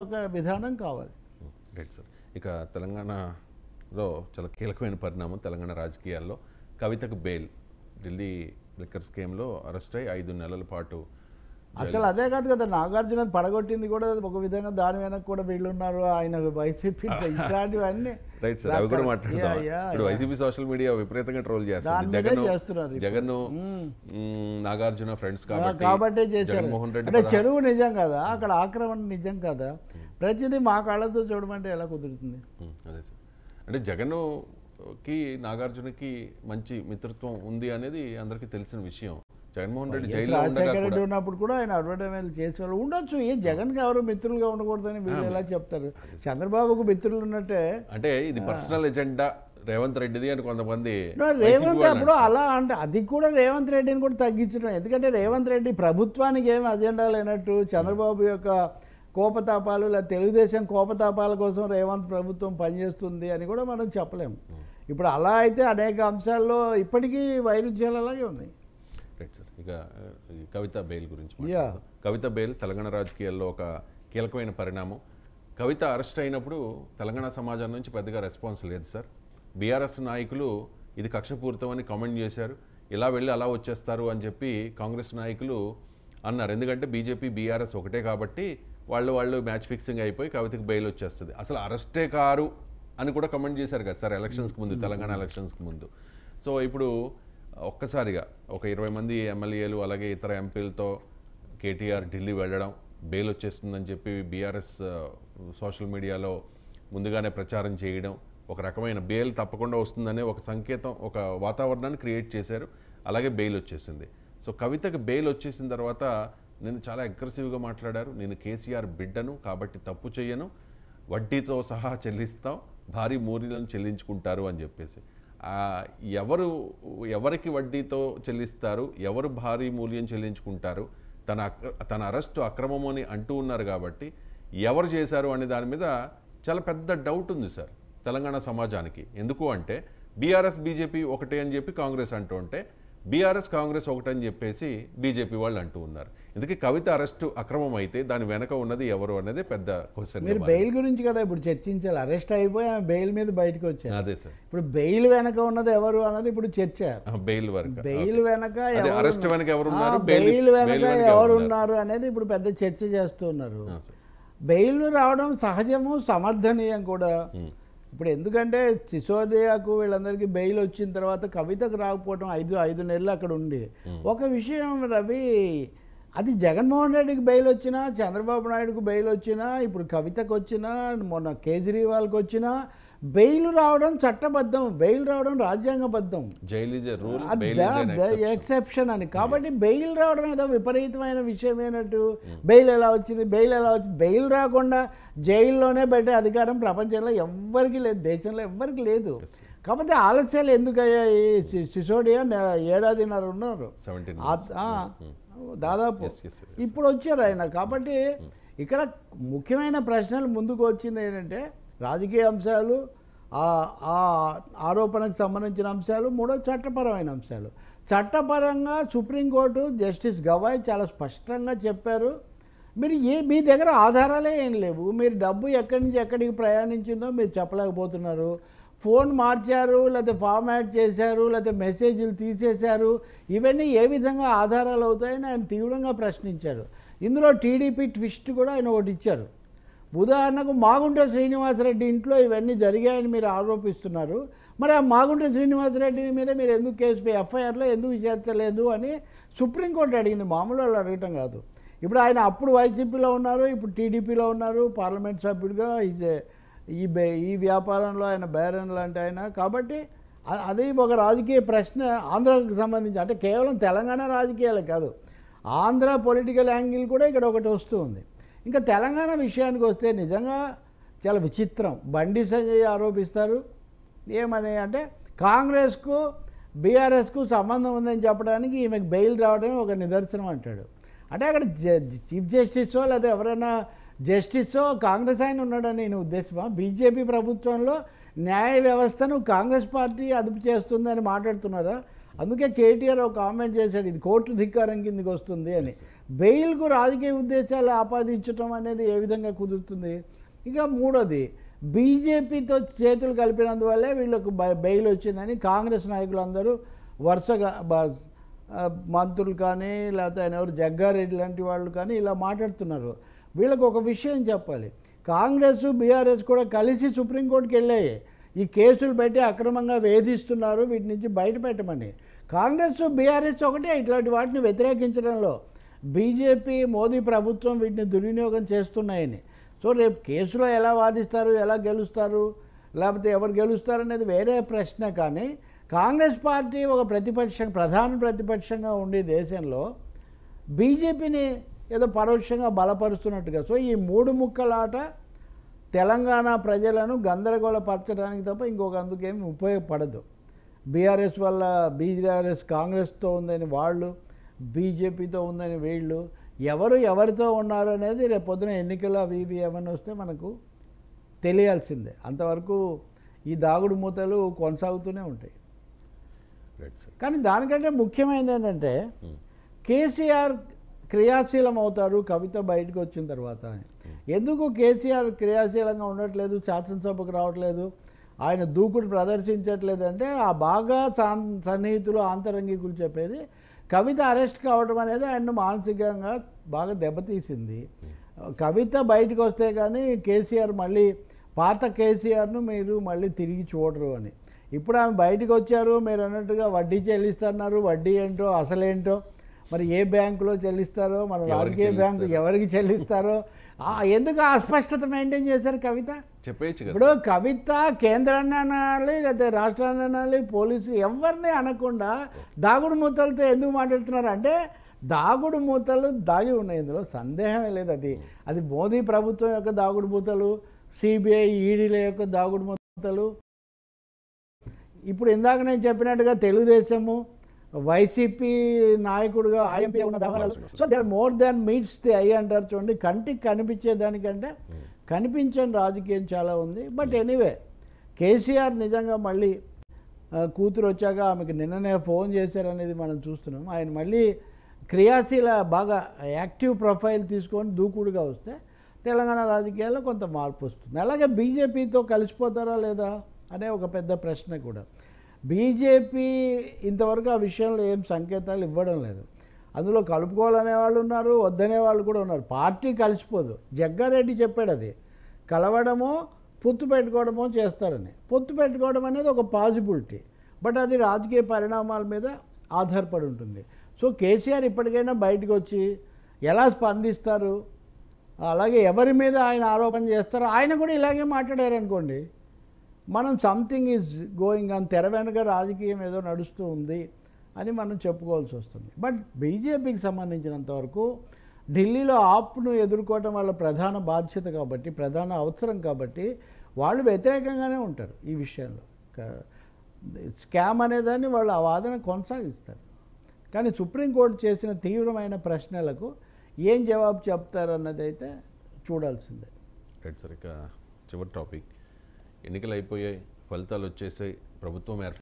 ఒక విధానం కావాలి. Right sir. ఇక తెలంగాణలో చాలా కీలకమైన పరిణామం తెలంగాణ రాజకీయాల్లో కవితకు బెయిల్. ఢిల్లీ లిక్కర్ స్కీమ్లో అరెస్ట్ అయి 5 నెలల పాటు. అసలు అదే కాదు కదా, నాగార్జున పడగొట్టింది కూడా ఒక విధంగా, దాని వెనక కూడా వీళ్ళున్నారు, ఆయన వైసీపీ ఇట్లాంటివన్నీ. రైట్ సార్, అవి కూడా మాట్లాడదాం. ఇప్పుడు వైసీపీ సోషల్ మీడియా విపరీతంగా ట్రోల్ చేస్తుంది. జగన్ నాగార్జున ఫ్రెండ్స్ కాబట్టి చేశారు. అంటే చెరువు నిజం కదా, అక్కడ ఆక్రమణ నిజం కదా, ప్రతిదీ మా కాళ్ళతో చూడమంటే ఎలా కుదురుతుంది? అదే సార్, అంటే జగన్కి నాగార్జునకి మంచి మిత్రత్వం ఉంది అనేది అందరికీ తెలిసిన విషయం. జగన్మోహన్ రెడ్డి రాజశేఖర రెడ్డి ఉన్నప్పుడు కూడా ఆయన అడ్వర్టైజ్మెంట్ చేసేవాళ్ళు ఉండొచ్చు. ఏ జగన్కి ఎవరు మిత్రులుగా ఉండకూడదని వీళ్ళు ఎలా చెప్తారు? చంద్రబాబుకు మిత్రులు ఉన్నట్టే. అంటే ఇది పర్సనల్ ఎజెండా రేవంత్ రెడ్డిది అని కొంతమంది. రేవంత్ అప్పుడు అలా అంటే అది కూడా రేవంత్ రెడ్డిని కూడా తగ్గించడం. ఎందుకంటే రేవంత్ రెడ్డి ప్రభుత్వానికి ఏమి అజెండా లేనట్టు, చంద్రబాబు యొక్క కోపతాపాలు లేదా తెలుగుదేశం కోపతాపాల కోసం రేవంత్ ప్రభుత్వం పనిచేస్తుంది అని కూడా మనం చెప్పలేము. ఇప్పుడు అలా అయితే అనేక అంశాల్లో ఇప్పటికీ వైరుధ్యాలు అలాగే ఉన్నాయి. Right sir. ఇక కవిత బెయిల్ గురించి. కవిత బెయిల్ తెలంగాణ రాజకీయాల్లో ఒక కీలకమైన పరిణామం. కవిత అరెస్ట్ అయినప్పుడు తెలంగాణ సమాజం నుంచి పెద్దగా రెస్పాన్స్ లేదు సార్. బీఆర్ఎస్ నాయకులు ఇది కక్షపూరితమని కామెంట్ చేశారు. ఇలా వెళ్ళి అలా వచ్చేస్తారు అని చెప్పి కాంగ్రెస్ నాయకులు అన్నారు. ఎందుకంటే బీజేపీ బీఆర్ఎస్ ఒకటే కాబట్టి వాళ్ళు మ్యాచ్ ఫిక్సింగ్ అయిపోయి కవితకు బెయిల్ వచ్చేస్తుంది, అసలు అరెస్టే కారు అని కూడా కామెంట్ చేశారు కదా సార్ ఎలక్షన్స్కి ముందు, తెలంగాణ ఎలక్షన్స్కి ముందు. సో ఇప్పుడు ఒక్కసారిగా ఒక 20 మంది ఎమ్మెల్యేలు అలాగే ఇతర ఎంపీలతో కేటీఆర్ ఢిల్లీ వెళ్ళడం, బెయిల్ వచ్చేస్తుందని చెప్పి బీఆర్ఎస్ సోషల్ మీడియాలో ముందుగానే ప్రచారం చేయడం, ఒక రకమైన బెయిల్ తప్పకుండా వస్తుందనే ఒక సంకేతం, ఒక వాతావరణాన్ని క్రియేట్ చేశారు. అలాగే బెయిల్ వచ్చేసింది. సో కవితకు బెయిల్ వచ్చేసిన తర్వాత నేను చాలా అగ్రెసివ్గా మాట్లాడారు. నేను కేసీఆర్ బిడ్డను కాబట్టి తప్పు చేయను, వడ్డీతో సహా చెల్లిస్తాం, భారీ మూరీలను చెల్లించుకుంటారు అని చెప్పేసి. ఎవరికి వడ్డీతో చెల్లిస్తారు, ఎవరు భారీ మూల్యం చెల్లించుకుంటారు, తన అరెస్టు అక్రమము అని అంటూ ఉన్నారు కాబట్టి ఎవరు చేశారు అనే దాని మీద చాలా పెద్ద డౌట్ ఉంది సార్ తెలంగాణ సమాజానికి. ఎందుకు అంటే బీఆర్ఎస్ బీజేపీ ఒకటే అని చెప్పి కాంగ్రెస్ అంటూ ఉంటే, బీఆర్ఎస్ కాంగ్రెస్ ఒకటని చెప్పేసి బీజేపీ వాళ్ళు అంటూ ఉన్నారు. ఎందుకు కవిత అరెస్టు అక్రమం అయితే దాని వెనక ఉన్నది ఎవరు అనేది పెద్ద క్వశ్చన్. మీరు బెయిల్ గురించి కదా ఇప్పుడు చర్చించాలి. అరెస్ట్ అయిపోయి ఆమె బెయిల్ మీద బయటకు వచ్చారు. అదే సార్, ఇప్పుడు బెయిల్ వెనక ఉన్నది ఎవరు అన్నది ఇప్పుడు చర్చ. బెయిల్ వెనక, బెయిల్ వెనక అరెస్ట్ వెనక ఎవరు ఉన్నారు, బెయిల్ వెనక ఎవరు ఉన్నారు అనేది ఇప్పుడు పెద్ద చర్చ చేస్తున్నారు. బెయిల్ రావడం సహజము, సమర్థనీయం కూడా. ఇప్పుడు ఎందుకంటే సిసోదియాకు వీళ్ళందరికీ బెయిల్ వచ్చిన తర్వాత కవితకు రాకపోవడం 5 నెలలు అక్కడ ఉండి, ఒక విషయం రవి, అది జగన్మోహన్ రెడ్డికి బెయిల్ వచ్చినా, చంద్రబాబు నాయుడుకు బెయిల్ వచ్చినా, ఇప్పుడు కవితకు వచ్చినా, మొన్న కేజ్రీవాల్కి వచ్చినా బెయిల్ రావడం చట్టబద్ధం, బెయిల్ రావడం రాజ్యాంగబద్ధం. ఎక్సెప్షన్ అని. కాబట్టి బెయిల్ రావడం ఏదో విపరీతమైన విషయం అయినట్టు. బెయిల్ ఎలా వచ్చింది, బెయిల్ ఎలా వచ్చింది? బెయిల్ రాకుండా జైల్లోనే పెట్టే అధికారం ప్రపంచంలో ఎవ్వరికి లేదు, దేశంలో ఎవ్వరికి లేదు. కాకపోతే ఆలస్యాలు ఎందుకు అయ్యాయి? సిసోడియా 1.5 ఏడాది ఉన్నారు దాదాపు, ఇప్పుడు వచ్చారు ఆయన. కాబట్టి ఇక్కడ ముఖ్యమైన ప్రశ్నలు ముందుకు వచ్చింది ఏంటంటే రాజకీయ అంశాలు, ఆరోపణకు సంబంధించిన అంశాలు, మూడో చట్టపరమైన అంశాలు. చట్టపరంగా సుప్రీంకోర్టు జస్టిస్ గవాయ్ చాలా స్పష్టంగా చెప్పారు, మీరు మీ దగ్గర ఆధారాలే ఏం లేవు, మీరు డబ్బు ఎక్కడి నుంచి ఎక్కడికి ప్రయాణించిందో మీరు చెప్పలేకపోతున్నారు, ఫోన్ మార్చారు, లేకపోతే ఫార్మాట్ చేశారు, లేకపోతే మెసేజ్లు తీసేశారు, ఇవన్నీ ఏ విధంగా ఆధారాలు అవుతాయని ఆయన తీవ్రంగా ప్రశ్నించారు. ఇందులో టీడీపీ ట్విస్ట్ కూడా ఆయన ఒకటి ఇచ్చారు. ఉదాహరణకు మాగుంట శ్రీనివాసరెడ్డి ఇంట్లో ఇవన్నీ జరిగాయని మీరు ఆరోపిస్తున్నారు, మరి ఆ మాగుంట శ్రీనివాసరెడ్డి మీద మీరు ఎందుకు కేసు ఎఫ్ఐఆర్లో ఎందుకు చేర్చలేదు అని సుప్రీంకోర్టు అడిగింది. మామూలు వాళ్ళు అడగటం కాదు. ఇప్పుడు ఆయన అప్పుడు వైసీపీలో ఉన్నారు, ఇప్పుడు టీడీపీలో ఉన్నారు, పార్లమెంట్ సభ్యుడిగా ఈ వ్యాపారంలో ఆయన బేరన్ లాంటి ఆయన. కాబట్టి అది ఒక రాజకీయ ప్రశ్న ఆంధ్రాకి సంబంధించి, అంటే కేవలం తెలంగాణ రాజకీయాలే కాదు, ఆంధ్ర పొలిటికల్ యాంగిల్ కూడా ఇక్కడ ఒకటి వస్తుంది. ఇంకా తెలంగాణ విషయానికి వస్తే నిజంగా చాలా విచిత్రం. బండి సంజయ్ ఆరోపిస్తారు ఏమని అంటే కాంగ్రెస్కు బీఆర్ఎస్కు సంబంధం ఉందని చెప్పడానికి ఈమెకు బెయిల్ రావడమే ఒక నిదర్శనం అంటాడు. అంటే అక్కడ చీఫ్ జస్టిసో లేదా ఎవరైనా జస్టిసో కాంగ్రెస్ ఆయన ఉన్నాడని నేను ఉద్దేశమా? బీజేపీ ప్రభుత్వంలో న్యాయ వ్యవస్థను కాంగ్రెస్ పార్టీ అదుపు చేస్తుందని మాట్లాడుతున్నారా? అందుకే కేటీఆర్ ఒక కామెంట్ చేశాడు, ఇది కోర్టు ధిక్కారం కిందకి వస్తుంది అని. బెయిల్కు రాజకీయ ఉద్దేశాలు ఆపాదించడం అనేది ఏ విధంగా కుదురుతుంది? ఇక మూడోది, బీజేపీతో చేతులు కలిపినందువల్లే వీళ్ళకు బెయిల్ వచ్చిందని కాంగ్రెస్ నాయకులందరూ వరుసగా మంత్రులు కానీ లేకపోతే ఆయన ఎవరు జగ్గారెడ్డి లాంటి వాళ్ళు కానీ ఇలా మాట్లాడుతున్నారు. వీళ్ళకు ఒక విషయం చెప్పాలి, కాంగ్రెస్ బీఆర్ఎస్ కూడా కలిసి సుప్రీంకోర్టుకి వెళ్ళాయి. ఈ కేసులు పెట్టి అక్రమంగా వేధిస్తున్నారు, వీటి నుంచి బయట పెట్టమని. కాంగ్రెస్ బీఆర్ఎస్ ఒకటే ఇట్లాంటి వాటిని వ్యతిరేకించడంలో, బీజేపీ మోదీ ప్రభుత్వం వీటిని దుర్వినియోగం చేస్తున్నాయని. సో రేపు కేసులో ఎలా వాదిస్తారు, ఎలా గెలుస్తారు, లేకపోతే ఎవరు గెలుస్తారు అనేది వేరే ప్రశ్న. కానీ కాంగ్రెస్ పార్టీ ఒక ప్రధాన ప్రతిపక్షంగా ఉండే దేశంలో బీజేపీని ఏదో పరోక్షంగా బలపరుస్తున్నట్టుగా. సో ఈ మూడు ముక్కలాట తెలంగాణ ప్రజలను గందరగోళపరచడానికి తప్ప ఇంకొక అందుకేమి ఉపయోగపడదు. బీఆర్ఎస్ వల్ల బీఆర్ఎస్ కాంగ్రెస్తో ఉందని వాళ్ళు, బీజేపీతో ఉందని వీళ్ళు, ఎవరితో ఉన్నారు అనేది రేపు పొద్దున ఎన్నికలు అవి ఇవి ఏమైనా వస్తే మనకు తెలియాల్సిందే. అంతవరకు ఈ దాగుడు మూతలు కొనసాగుతూనే ఉంటాయి. కానీ దానికంటే ముఖ్యమైనది ఏంటంటే కేసీఆర్ క్రియాశీలం అవుతారు కవిత బయటకు వచ్చిన తర్వాత. ఎందుకు కేసీఆర్ క్రియాశీలంగా ఉండట్లేదు, శాసనసభకు రావట్లేదు, ఆయన దూకుడు ప్రదర్శించట్లేదు అంటే ఆ బాగా సన్నిహితులు ఆంతరంగికులు చెప్పేది కవిత అరెస్ట్ కావడం అనేది ఆయన్ను మానసికంగా బాగా దెబ్బతీసింది. కవిత బయటకు వస్తే కానీ కేసీఆర్ మళ్ళీ పాత కేసీఆర్ను మీరు మళ్ళీ తిరిగి చూడరు అని. ఇప్పుడు ఆమె బయటకు వచ్చారు, మీరు అన్నట్టుగా వడ్డీ చెల్లిస్తున్నారు, వడ్డీ ఏంటో అసలేంటో మరి ఏ బ్యాంకులో చెల్లిస్తారో, మన రాజకీయ బ్యాంకు ఎవరికి చెల్లిస్తారో ఎందుకు అస్పష్టత మెయింటైన్ చేశారు కవిత? చెప్పేయచ్చు. ఇప్పుడు కవిత కేంద్రాన్ని అనాలి లేదా రాష్ట్రాన్ని అనాలి, పోలీసు ఎవరిని అనకుండా దాగుడు మూతలతో ఎందుకు మాట్లాడుతున్నారు అంటే దాగుడు మూతలు దాగి ఉన్నాయి, ఇందులో సందేహమే లేదు. అది మోదీ ప్రభుత్వం యొక్క దాగుడు మూతలు, సిబిఐ ఈడీల యొక్క దాగుడు మూతలు. ఇప్పుడు ఇందాక నేను చెప్పినట్టుగా తెలుగుదేశము వైసీపీ నాయకుడుగా ఐఎంపీ ఉన్న వ్యవహారాలు. So they are more than meets the eye అంటారు చూడండి. కంటికి కనిపించేదానికంటే కనిపించని రాజకీయం చాలా ఉంది. బట్ ఎనీవే కేసీఆర్ నిజంగా మళ్ళీ కూతురు వచ్చాక ఆమెకు నిన్ననే ఫోన్ చేశారనేది మనం చూస్తున్నాం. ఆయన మళ్ళీ క్రియాశీల బాగా యాక్టివ్ ప్రొఫైల్ తీసుకొని దూకుడుగా వస్తే తెలంగాణ రాజకీయాల్లో కొంత మార్పు వస్తుంది. అలాగే బీజేపీతో కలిసిపోతారా లేదా అనే ఒక పెద్ద ప్రశ్న కూడా. బీజేపీ ఇంతవరకు ఆ విషయంలో ఏం సంకేతాలు ఇవ్వడం లేదు. అందులో కలుపుకోవాలనే వాళ్ళు ఉన్నారు, వద్దనే వాళ్ళు కూడా ఉన్నారు. పార్టీ కలిసిపోదు. జగ్గారెడ్డి చెప్పాడు అది కలవడమో పొత్తు పెట్టుకోవడమో చేస్తారని. పొత్తు పెట్టుకోవడం అనేది ఒక పాజిబిలిటీ, బట్ అది రాజకీయ పరిణామాల మీద ఆధారపడి ఉంటుంది. సో కేసీఆర్ ఇప్పటికైనా బయటకు వచ్చి ఎలా స్పందిస్తారు, అలాగే ఎవరి మీద ఆయన ఆరోపణ చేస్తారో, ఆయన కూడా ఇలాగే మాట్లాడారనుకోండి, మనం సంథింగ్ ఈజ్ గోయింగ్ ఆన్, తెర వెనుక రాజకీయం ఏదో నడుస్తూ ఉంది అని మనం చెప్పుకోవాల్సి వస్తుంది. బట్ బీజేపీకి సంబంధించినంతవరకు ఢిల్లీలో ఆప్ను ఎదుర్కోవటం వాళ్ళ ప్రధాన బాధ్యత కాబట్టి, ప్రధాన అవసరం కాబట్టి వాళ్ళు వ్యతిరేకంగానే ఉంటారు ఈ విషయంలో. స్కామ్ అనేదాన్ని వాళ్ళు ఆ వాదన కొనసాగిస్తారు. కానీ సుప్రీంకోర్టు చేసిన తీవ్రమైన ప్రశ్నలకు ఏం జవాబు చెప్తారన్నది అయితే చూడాల్సిందే. రైట్ సార్, ఇక చివరి టాపిక్, ఎన్నికలు అయిపోయాయి, ఫలితాలు వచ్చేసాయి, ప్రభుత్వం